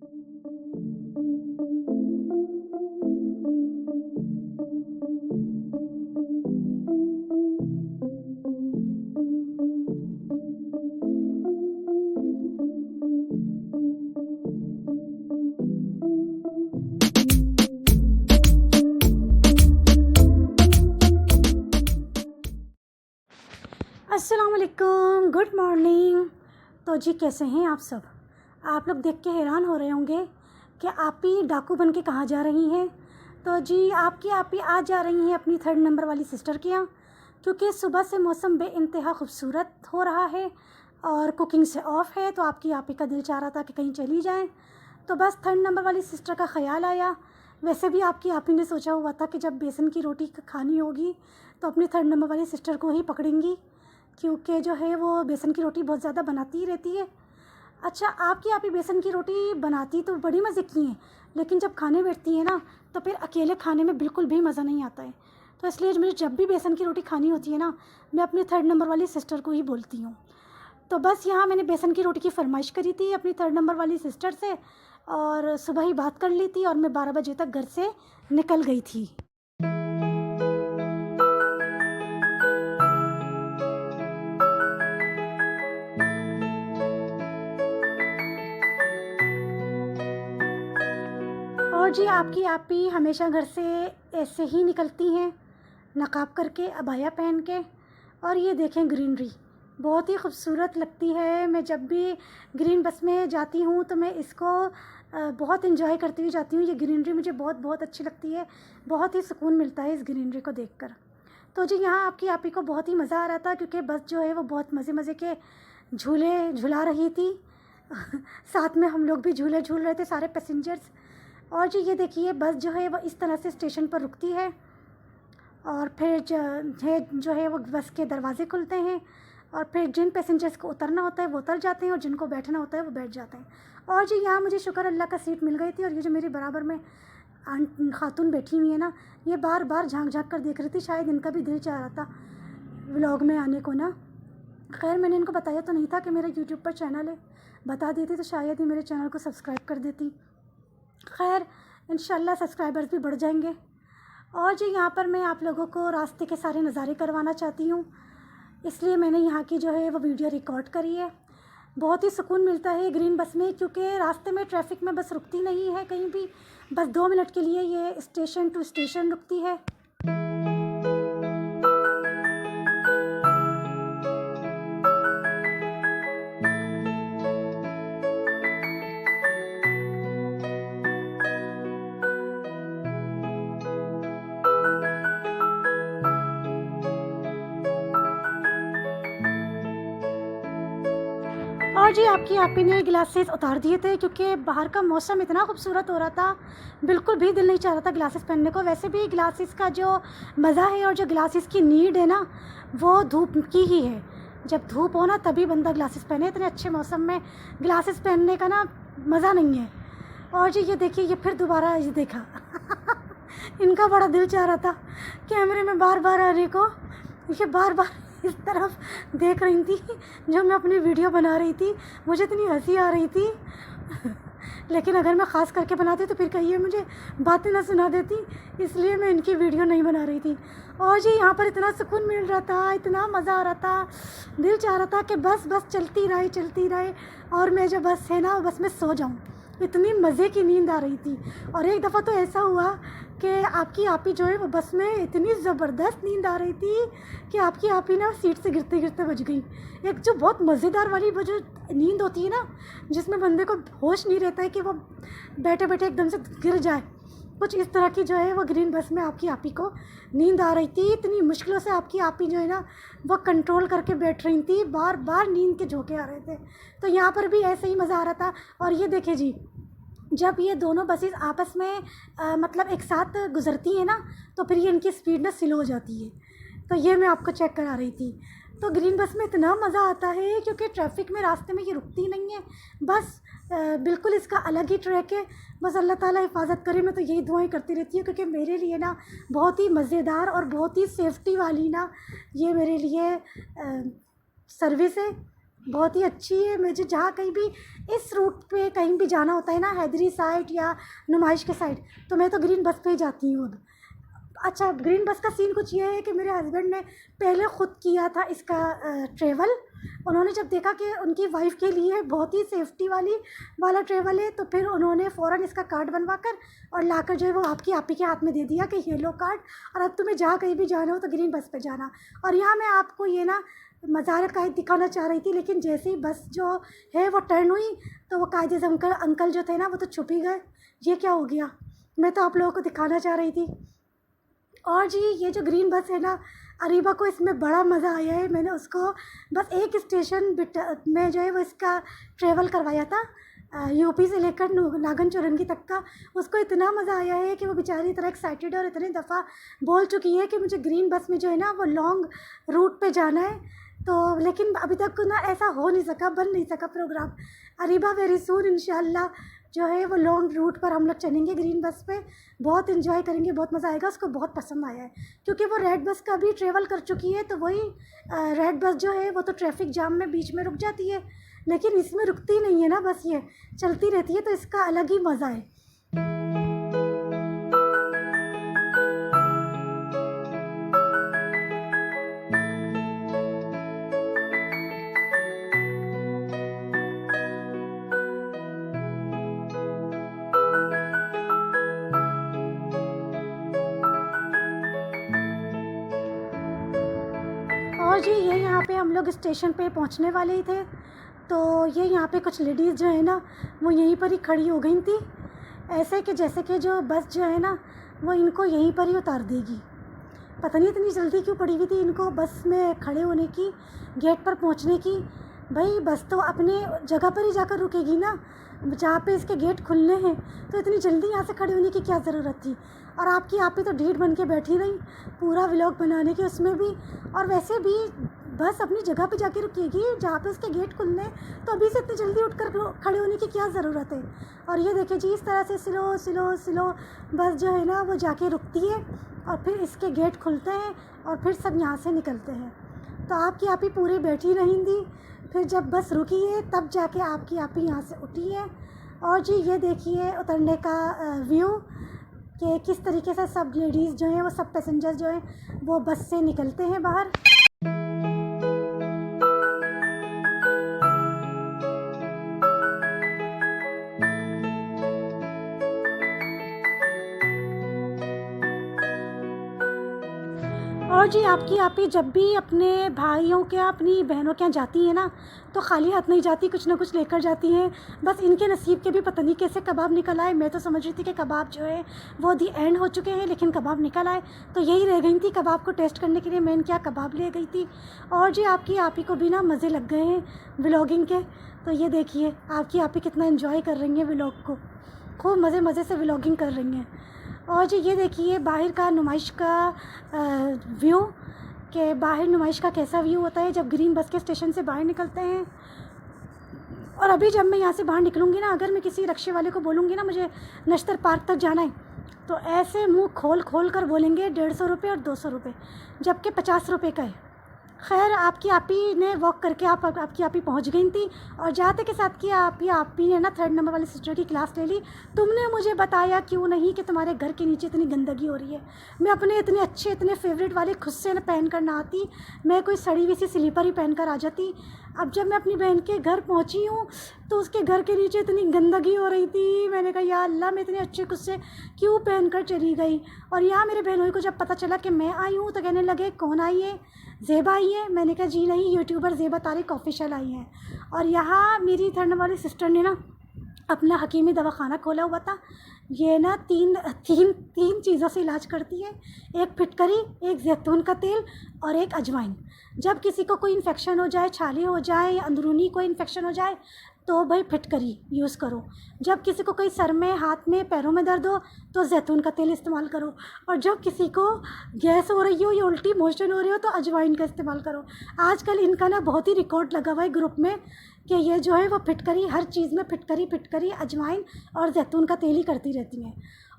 अस्सलाम वालेकुम, good morning. तो जी कैसे हैं आप सब? आप लोग देख के हैरान हो रहे होंगे कि आप ही डाकू बन के कहाँ जा रही हैं। तो जी आप ही आज जा रही हैं अपनी 3rd नंबर वाली सिस्टर के यहाँ, क्योंकि सुबह से मौसम बेइंतहा खूबसूरत हो रहा है और कुकिंग से ऑफ है। तो आप ही का दिल चाह रहा था कि कहीं चली जाएँ, तो बस 3rd नंबर वाली सिस्टर का ख़्याल आया। वैसे भी आप ही ने सोचा हुआ था कि जब बेसन की रोटी खानी होगी तो अपनी 3rd नंबर वाली सिस्टर को ही पकड़ेंगी, क्योंकि जो है वो बेसन की रोटी बहुत ज़्यादा बनाती ही रहती है। अच्छा, आपकी बेसन की रोटी बनाती तो बड़ी मज़े की हैं, लेकिन जब खाने बैठती है ना तो फिर अकेले खाने में बिल्कुल भी मज़ा नहीं आता है। तो इसलिए मुझे जब भी बेसन की रोटी खानी होती है ना, मैं अपनी 3rd नंबर वाली सिस्टर को ही बोलती हूँ। तो बस यहाँ मैंने बेसन की रोटी की फरमाइश करी थी अपनी 3rd नंबर वाली सिस्टर से, और सुबह ही बात कर ली थी और मैं 12 बजे तक घर से निकल गई थी। और जी आपकी हमेशा घर से ऐसे ही निकलती हैं, नकाब करके, अबाया पहन के। और ये देखें ग्रीनरी बहुत ही खूबसूरत लगती है। मैं जब भी ग्रीन बस में जाती हूँ तो मैं इसको बहुत इंजॉय करती हुई जाती हूँ। ये ग्रीनरी मुझे बहुत बहुत अच्छी लगती है, बहुत ही सुकून मिलता है इस ग्रीनरी को देखकर। तो जी यहाँ आपकी को बहुत ही मज़ा आ रहा था, क्योंकि बस जो है वो बहुत मज़े मज़े के झूले झुला रही थी। साथ में हम लोग भी झूले झूल रहे थे, सारे पैसेंजर्स। और जी ये देखिए बस जो है वो इस तरह से स्टेशन पर रुकती है, और फिर जो है वो बस के दरवाज़े खुलते हैं, और फिर जिन पैसेंजर्स को उतरना होता है वो उतर जाते हैं और जिनको बैठना होता है वो बैठ जाते हैं। और जी यहाँ मुझे शुक्र अल्लाह का सीट मिल गई थी। और ये जो मेरे बराबर में खातून बैठी हुई है ना, ये बार बार झांक झांक कर देख रही थी, शायद इनका भी दिल चाह रहा था व्लॉग में आने को ना। खैर मैंने इनको बताया तो नहीं था कि मेरा यूट्यूब पर चैनल है, बता देती तो शायद ही मेरे चैनल को सब्सक्राइब कर देती। खैर इंशाल्लाह सब्सक्राइबर्स भी बढ़ जाएंगे। और जी यहाँ पर मैं आप लोगों को रास्ते के सारे नज़ारे करवाना चाहती हूँ, इसलिए मैंने यहाँ की जो है वो वीडियो रिकॉर्ड करी है। बहुत ही सुकून मिलता है ग्रीन बस में, क्योंकि रास्ते में ट्रैफिक में बस रुकती नहीं है कहीं भी, बस 2 मिनट के लिए ये स्टेशन टू स्टेशन रुकती है। और जी आपी ने ग्लासेस उतार दिए थे, क्योंकि बाहर का मौसम इतना खूबसूरत हो रहा था, बिल्कुल भी दिल नहीं चाह रहा था ग्लासेस पहनने को। वैसे भी ग्लासेस का जो मज़ा है और जो ग्लासेस की नीड है ना, वो धूप की ही है। जब धूप हो ना तभी बंदा ग्लासेस पहने, इतने अच्छे मौसम में ग्लासेस पहनने का ना मज़ा नहीं है। और जी ये देखिए ये फिर दोबारा ये देखा इनका बड़ा दिल चाह रहा था कैमरे में बार बार आने को, ये बार बार इस तरफ देख रही थी जो मैं अपनी वीडियो बना रही थी। मुझे इतनी हंसी आ रही थी लेकिन अगर मैं ख़ास करके बनाती तो फिर कहिए मुझे बातें ना सुना देती, इसलिए मैं इनकी वीडियो नहीं बना रही थी। और जी यहाँ पर इतना सुकून मिल रहा था, इतना मज़ा आ रहा था, दिल चाह रहा था कि बस चलती रहे और मैं जो बस है ना बस में सो जाऊँ। इतनी मज़े की नींद आ रही थी। और एक दफ़ा तो ऐसा हुआ कि आपी जो है वो बस में इतनी ज़बरदस्त नींद आ रही थी कि आपी ना सीट से गिरते गिरते बच गई। एक जो बहुत मज़ेदार वाली वो जो नींद होती है ना, जिसमें बंदे को होश नहीं रहता है कि वो बैठे बैठे एकदम से गिर जाए, कुछ इस तरह की जो है वो ग्रीन बस में आपी को नींद आ रही थी। इतनी मुश्किलों से आपी जो है ना वो कंट्रोल करके बैठ रही थी, बार बार नींद के झोंके आ रहे थे। तो यहाँ पर भी ऐसे ही मज़ा आ रहा था। और ये देखे जी जब ये दोनों बसेस आपस में मतलब एक साथ गुज़रती हैं ना, तो फिर ये इनकी स्पीड ना स्लो हो जाती है। तो ये मैं आपको चेक करा रही थी। तो ग्रीन बस में इतना मज़ा आता है क्योंकि ट्रैफिक में रास्ते में ये रुकती नहीं है, बस बिल्कुल इसका अलग ही ट्रैक है। बस अल्लाह ताला हिफाजत करे, मैं तो यही दुआएं करती रहती हूँ, क्योंकि मेरे लिए ना बहुत ही मज़ेदार और बहुत ही सेफ्टी वाली ना ये मेरे लिए सर्विस है। बहुत ही अच्छी है। मुझे जहाँ कहीं भी इस रूट पे कहीं भी जाना होता है ना, हैदरी साइड या नुमाइश के साइड, तो मैं तो ग्रीन बस पे ही जाती हूँ अब। अच्छा, ग्रीन बस का सीन कुछ ये है कि मेरे हस्बैंड ने पहले ख़ुद किया था इसका ट्रैवल। उन्होंने जब देखा कि उनकी वाइफ के लिए बहुत ही सेफ्टी वाला ट्रैवल है, तो फिर उन्होंने फ़ौरन इसका कार्ड बनवा कर और लाकर जो है वो आपकी आप ही के हाथ में दे दिया कि ये लो कार्ड, और अब तुम्हें जहाँ कहीं भी जाना हो तो ग्रीन बस पे जाना। और यहाँ मैं आपको ये ना मज़ार कायद दिखाना चाह रही थी, लेकिन जैसे ही बस जो है वो टर्न हुई तो वो कायदे से अंकल जो थे ना वो तो छुप ही गए। ये क्या हो गया, मैं तो आप लोगों को दिखाना चाह रही थी। और जी ये जो ग्रीन बस है ना, अरीबा को इसमें बड़ा मज़ा आया है। मैंने उसको बस एक स्टेशन में जो है वो इसका ट्रैवल करवाया था, यूपी से लेकर नागन चौरंगी तक का। उसको इतना मज़ा आया है कि वो बेचारी इतना एक्साइटेड और इतनी दफ़ा बोल चुकी है कि मुझे ग्रीन बस में जो है ना वो लॉन्ग रूट पे जाना है। तो लेकिन अभी तक ना ऐसा हो नहीं सका, बन नहीं सका प्रोग्राम। अरीबा वेरी सून इंशाल्लाह जो है वो लॉन्ग रूट पर हम लोग चलेंगे ग्रीन बस पे, बहुत इन्जॉय करेंगे, बहुत मज़ा आएगा। उसको बहुत पसंद आया है क्योंकि वो रेड बस का भी ट्रेवल कर चुकी है। तो वही रेड बस जो है वो तो ट्रैफिक जाम में बीच में रुक जाती है, लेकिन इसमें रुकती नहीं है ना, बस ये चलती रहती है, तो इसका अलग ही मज़ा है। और जी ये यहाँ पे हम लोग स्टेशन पे पहुँचने वाले ही थे, तो ये यहाँ पे कुछ लेडीज़ जो है ना वो यहीं पर ही खड़ी हो गई थी, ऐसे कि जैसे कि जो बस जो है ना वो इनको यहीं पर ही उतार देगी। पता नहीं इतनी जल्दी क्यों पड़ी हुई थी इनको बस में खड़े होने की, गेट पर पहुँचने की। भाई बस तो अपने जगह पर ही जाकर रुकेगी ना, जहाँ पे इसके गेट खुलने हैं, तो इतनी जल्दी यहाँ से खड़े होने की क्या ज़रूरत थी। और आपकी आप ही तो ढीठ बन के बैठी रही पूरा व्लॉग बनाने के उसमें भी। और वैसे भी बस अपनी जगह पे जाके रुकेगी जहाँ पे उसके गेट खुलने, तो अभी से इतनी जल्दी उठकर खड़े होने की क्या ज़रूरत है। और ये देखिए जी, इस तरह से स्लो स्लो स्लो बस जो है ना वो जाके रुकती है और फिर इसके गेट खुलते हैं और फिर सब यहाँ से निकलते हैं। तो आपकी आप ही पूरे बैठी रहेंगी, फिर जब बस रुकी है तब जाके आपकी आप ही यहाँ से उठी है। और जी ये देखिए उतरने का व्यू कि किस तरीके से सब लेडीज़ जो हैं वो सब पैसेंजर्स जो हैं वो बस से निकलते हैं बाहर। और जी आपकी आप ही जब भी अपने भाइयों के अपनी बहनों के यहाँ जाती हैं ना, तो खाली हाथ नहीं जाती, कुछ ना कुछ लेकर जाती हैं। बस इनके नसीब के भी पता नहीं कैसे कबाब निकल आए। मैं तो समझ रही थी कि कबाब जो है वो दी एंड हो चुके हैं, लेकिन कबाब निकल आए, तो यही रह गई थी कबाब को टेस्ट करने के लिए। मैं इनके यहाँ कबाब ले गई थी। और जी आपकी आप ही को भी ना मज़े लग गए हैं व्लॉगिंग के, तो ये देखिए आपकी आप ही कितना इन्जॉय कर रही हैं व्लॉग को, खूब मज़े से व्लॉगिंग कर रही हैं। और जी ये देखिए बाहर का नुमाइश का व्यू, कि बाहर नुमाइश का कैसा व्यू होता है जब ग्रीन बस के स्टेशन से बाहर निकलते हैं। और अभी जब मैं यहाँ से बाहर निकलूँगी ना, अगर मैं किसी रक्शे वाले को बोलूँगी ना मुझे नश्तर पार्क तक जाना है, तो ऐसे मुंह खोल कर बोलेंगे 150 रुपये और 200 रुपये, जबकि 50 रुपये का है। खैर आपकी आप ही ने वॉक करके आपकी आप ही पहुँच गई थी, और जाते के साथ की आप ही ने ना 3rd नंबर वाली सिस्टर की क्लास ले ली। तुमने मुझे बताया क्यों नहीं कि तुम्हारे घर के नीचे इतनी गंदगी हो रही है। मैं अपने इतने अच्छे इतने फेवरेट वाले खुद से न पहन कर ना आती, मैं कोई सड़ी हुई सी स्लीपर ही पहन कर आ जाती। अब जब मैं अपनी बहन के घर पहुंची हूँ तो उसके घर के नीचे इतनी गंदगी हो रही थी। मैंने कहा या अल्लाह, मैं इतने अच्छे खुद से क्यों पहन कर चली गई। और यहाँ मेरे बहनों को जब पता चला कि मैं आई हूँ तो कहने लगे कौन आई है, ज़ेबा आई है। मैंने कहा जी नहीं, YouTuber Zeba Tariq official I हैं। और यहाँ मेरी 3rd नंबर वाली सिस्टर ने ना अपना हकीमी दवाखाना खोला हुआ था। ये ना तीन चीज़ों से इलाज करती है, एक फिटकरी, एक जैतून का तेल और एक अजवाइन। जब किसी को कोई इन्फेक्शन हो जाए, छाले हो जाए या अंदरूनी कोई इन्फेक्शन हो जाए तो भाई फिटकरी यूज़ करो। जब किसी को कोई सर में, हाथ में, पैरों में दर्द हो तो जैतून का तेल इस्तेमाल करो। और जब किसी को गैस हो रही हो या उल्टी मोशन हो रही हो तो अजवाइन का इस्तेमाल करो। आजकल इनका ना बहुत ही रिकॉर्ड लगा हुआ है ग्रुप में कि ये जो है वो फिटकरी, हर चीज़ में फिटकरी, अजवाइन और जैतून का तेल ही करती रहती हैं।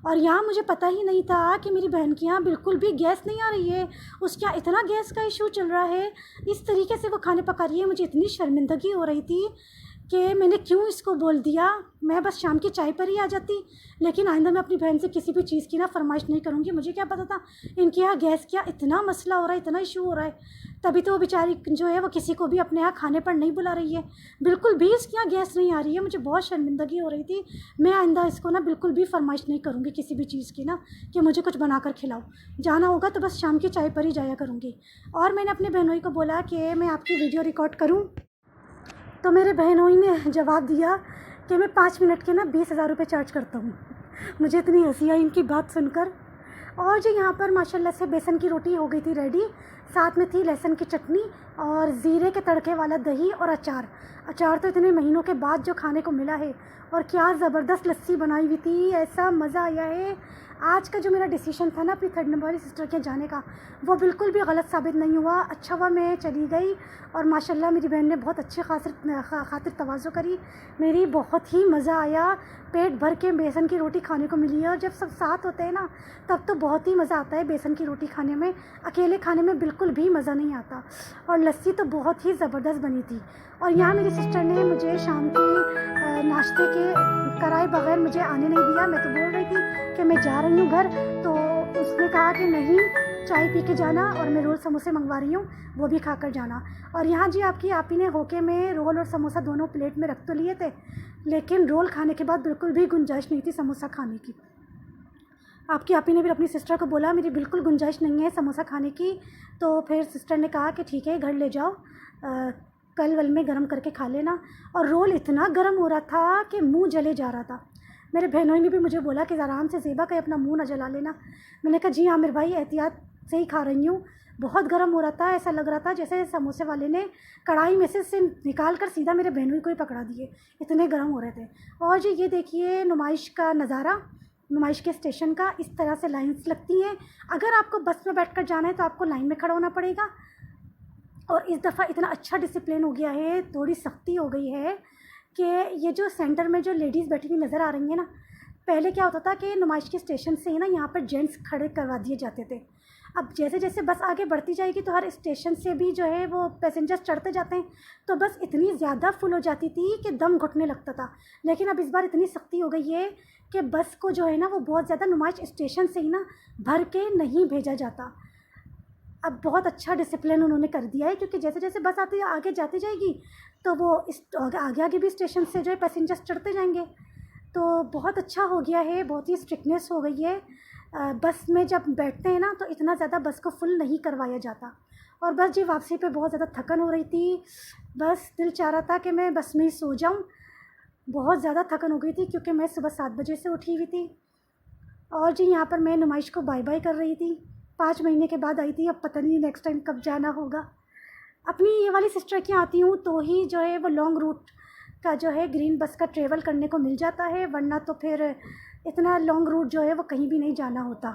और यहाँ मुझे पता ही नहीं था कि मेरी बहन के यहाँ बिल्कुल भी गैस नहीं आ रही है, उसके यहाँ इतना गैस का इशू चल रहा है, इस तरीके से वो खाने पका रही है। मुझे इतनी शर्मिंदगी हो रही थी कि मैंने क्यों इसको बोल दिया, मैं बस शाम की चाय पर ही आ जाती। लेकिन आइंदा मैं अपनी बहन से किसी भी चीज़ की ना फरमाइश नहीं करूँगी। मुझे क्या पता था इनके यहाँ गैस का इतना मसला हो रहा है, इतना इशू हो रहा है। तभी तो वो बेचारी जो है वो किसी को भी अपने यहाँ खाने पर नहीं बुला रही है, बिल्कुल भी इसके यहाँ गैस नहीं आ रही है। मुझे बहुत शर्मिंदगी हो रही थी। मैं आइंदा इसको ना बिल्कुल भी फरमाइश नहीं करूँगी किसी भी चीज़ की ना, कि मुझे कुछ बना कर खिलाओ। जाना होगा तो बस शाम की चाय पर ही जाया करूँगी। और मैंने अपने बहनोई को बोला कि मैं आपकी वीडियो रिकॉर्ड करूँ, तो मेरे बहनोई ने जवाब दिया कि मैं 5 मिनट के ना 20,000 रुपये चार्ज करता हूँ। मुझे इतनी हंसी आई इनकी बात सुनकर। और जो यहाँ पर माशाल्लाह से बेसन की रोटी हो गई थी रेडी, साथ में थी लहसुन की चटनी और ज़ीरे के तड़के वाला दही और अचार। अचार तो इतने महीनों के बाद जो खाने को मिला है। और क्या ज़बरदस्त लस्सी बनाई हुई थी, ऐसा मज़ा आया है। आज का जो मेरा डिसीजन था ना अपनी 3rd नंबर वाली सिस्टर के जाने का, वो बिल्कुल भी गलत साबित नहीं हुआ। अच्छा हुआ मैं चली गई। और माशाल्लाह मेरी बहन ने बहुत अच्छी खातिर तवाज़ो करी। मेरी बहुत ही मज़ा आया, पेट भर के बेसन की रोटी खाने को मिली है। और जब सब साथ होते हैं ना तब तो बहुत ही मज़ा आता है बेसन की रोटी खाने में, अकेले खाने में बिल्कुल भी मज़ा नहीं आता। और लस्सी तो बहुत ही ज़बरदस्त बनी थी। और यहाँ मेरी सिस्टर ने मुझे शाम के नाश्ते के कराए बगैर मुझे आने नहीं दिया। मैं तो बोल रही थी कि मैं जा रही हूँ घर, तो उसने कहा कि नहीं, चाय पी के जाना और मैं रोल समोसे मंगवा रही हूँ, वो भी खा कर जाना। और यहाँ जी आपकी आपी ने होके में रोल और समोसा दोनों प्लेट में रख तो लिए थे, लेकिन रोल खाने के बाद बिल्कुल भी गुंजाइश नहीं थी समोसा खाने की। आपकी आपी ने फिर अपनी सिस्टर को बोला मेरी बिल्कुल गुंजाइश नहीं है समोसा खाने की। तो फिर सिस्टर ने कहा कि ठीक है घर ले जाओ, कल वल में गर्म करके खा लेना। और रोल इतना गर्म हो रहा था कि मुंह जले जा रहा था। मेरे बहनों ने भी मुझे बोला कि आराम से ज़ेबा कहीं अपना मुंह न जला लेना। मैंने कहा जी हाँ मेरे भाई, एहतियात से ही खा रही हूँ। बहुत गर्म हो रहा था, ऐसा लग रहा था जैसे समोसे वाले ने कढ़ाई में से निकाल कर सीधा मेरे बहनों को ही पकड़ा दिए, इतने गर्म हो रहे थे। और जी ये देखिए नुमाइश का नज़ारा, नुमाइश के स्टेशन का। इस तरह से लाइन्स लगती हैं। अगर आपको बस में बैठकर जाना है तो आपको लाइन में खड़ा होना पड़ेगा। और इस दफ़ा इतना अच्छा डिसिप्लिन हो गया है, थोड़ी सख्ती हो गई है कि ये जो सेंटर में जो लेडीज़ बैठी हुई नज़र आ रही हैं ना, पहले क्या होता था कि नुमाइश के स्टेशन से ही ना यहाँ पर जेंट्स खड़े करवा दिए जाते थे। अब जैसे जैसे बस आगे बढ़ती जाएगी तो हर स्टेशन से भी जो है वो पैसेंजर्स चढ़ते जाते हैं, तो बस इतनी ज़्यादा फुल हो जाती थी कि दम घुटने लगता था। लेकिन अब इस बार इतनी सख्ती हो गई है कि बस को जो है ना वो बहुत ज़्यादा नुमाइश स्टेशन से ही ना भर के नहीं भेजा जाता। अब बहुत अच्छा डिसिप्लिन उन्होंने कर दिया है, क्योंकि जैसे जैसे बस आती आगे जाती जाएगी तो वो इस आगे आगे भी स्टेशन से जो है पैसेंजर्स चढ़ते जाएंगे। तो बहुत अच्छा हो गया है, बहुत ही स्ट्रिक्टनेस हो गई है। बस में जब बैठते हैं ना तो इतना ज़्यादा बस को फुल नहीं करवाया जाता। और बस जी वापसी पे बहुत ज़्यादा थकन हो रही थी, बस दिल चाह रहा था कि मैं बस में ही सो जाऊं। बहुत ज़्यादा थकन हो गई थी क्योंकि मैं सुबह 7 बजे से उठी हुई थी। और जी यहाँ पर मैं नुमाइश को बाय बाय कर रही थी। 5 महीने के बाद आई थी, अब पता नहीं नेक्स्ट टाइम कब जाना होगा। अपनी ये वाली सिस्टर के आती हूँ तो ही जो है वो लॉन्ग रूट का जो है ग्रीन बस का ट्रेवल करने को मिल जाता है, वरना तो फिर इतना लॉन्ग रूट जो है वो कहीं भी नहीं जाना होता।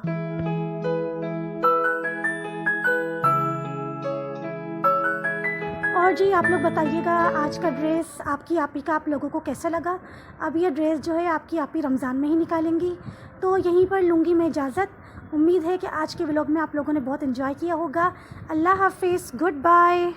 और जी आप लोग बताइएगा आज का ड्रेस आपकी आपी का आप लोगों को कैसा लगा। अब ये ड्रेस जो है आपकी आपी रमज़ान में ही निकालेंगी, तो यहीं पर लूँगी मैं इजाज़त। उम्मीद है कि आज के व्लॉग में आप लोगों ने बहुत एंजॉय किया होगा। अल्लाह हाफिज़, गुड बाय।